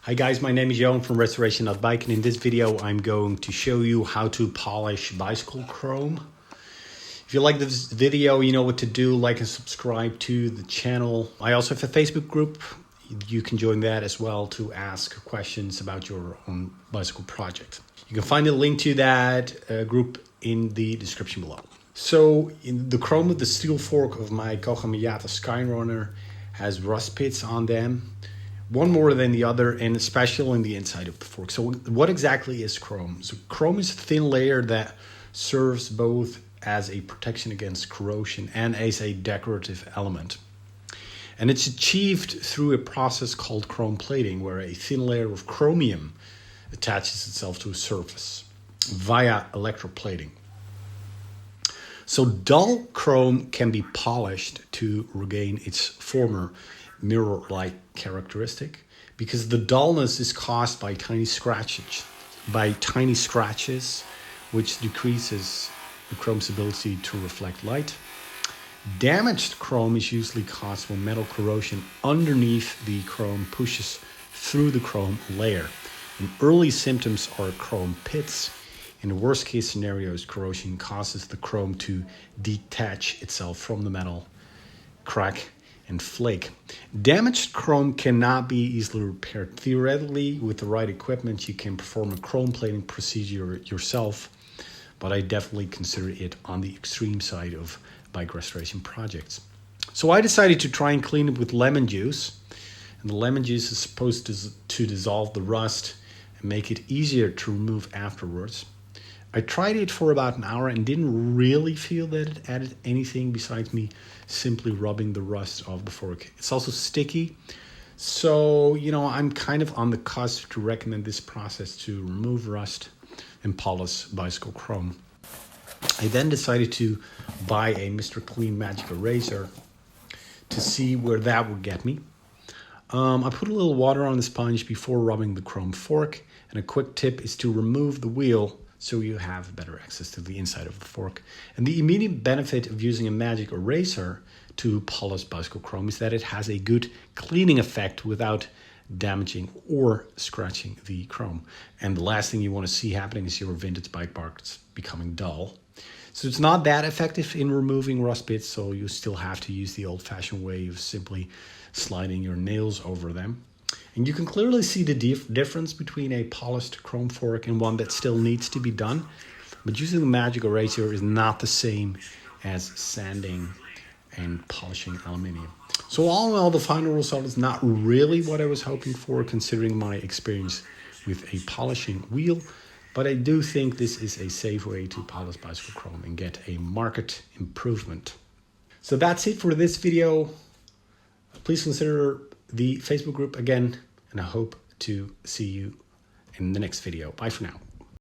Hi guys, my name is Johan from Restoration.bike, and in this video I'm going to show you how to polish bicycle chrome. If you like this video, you know what to do, like and subscribe to the channel. I also have a Facebook group. You can join that as well to ask questions about your own bicycle project. You can find a link to that group in the description below. So in the chrome of the steel fork of my Koga Miyata Skyrunner has rust pits on them. One more than the other, and especially in the inside of the fork. So what exactly is chrome? So chrome is a thin layer that serves both as a protection against corrosion and as a decorative element. And it's achieved through a process called chrome plating, where a thin layer of chromium attaches itself to a surface via electroplating. So dull chrome can be polished to regain its former mirror-like characteristic, because the dullness is caused by tiny scratches, which decreases the chrome's ability to reflect light. Damaged chrome is usually caused when metal corrosion underneath the chrome pushes through the chrome layer. And early symptoms are chrome pits. In the worst case scenarios, corrosion causes the chrome to detach itself from the metal, crack, and flake. Damaged chrome cannot be easily repaired. Theoretically, with the right equipment, you can perform a chrome plating procedure yourself, but I definitely consider it on the extreme side of bike restoration projects. So I decided to try and clean it with lemon juice, and the lemon juice is supposed to dissolve the rust and make it easier to remove afterwards. I tried it for about an hour and didn't really feel that it added anything besides me simply rubbing the rust off the fork. It's also sticky, so I'm kind of on the cusp to recommend this process to remove rust and polish bicycle chrome. I then decided to buy a Mr. Clean Magic Eraser to see where that would get me. I put a little water on the sponge before rubbing the chrome fork, and a quick tip is to remove the wheel so you have better access to the inside of the fork. And the immediate benefit of using a magic eraser to polish bicycle chrome is that it has a good cleaning effect without damaging or scratching the chrome. And the last thing you want to see happening is your vintage bike parts becoming dull. So it's not that effective in removing rust pits, so you still have to use the old-fashioned way of simply sliding your nails over them. And you can clearly see the difference between a polished chrome fork and one that still needs to be done. But using the magic eraser is not the same as sanding and polishing aluminium. So all in all, the final result is not really what I was hoping for, considering my experience with a polishing wheel. But I do think this is a safe way to polish bicycle chrome and get a market improvement. So that's it for this video. Please consider the Facebook group again, and I hope to see you in the next video. Bye for now.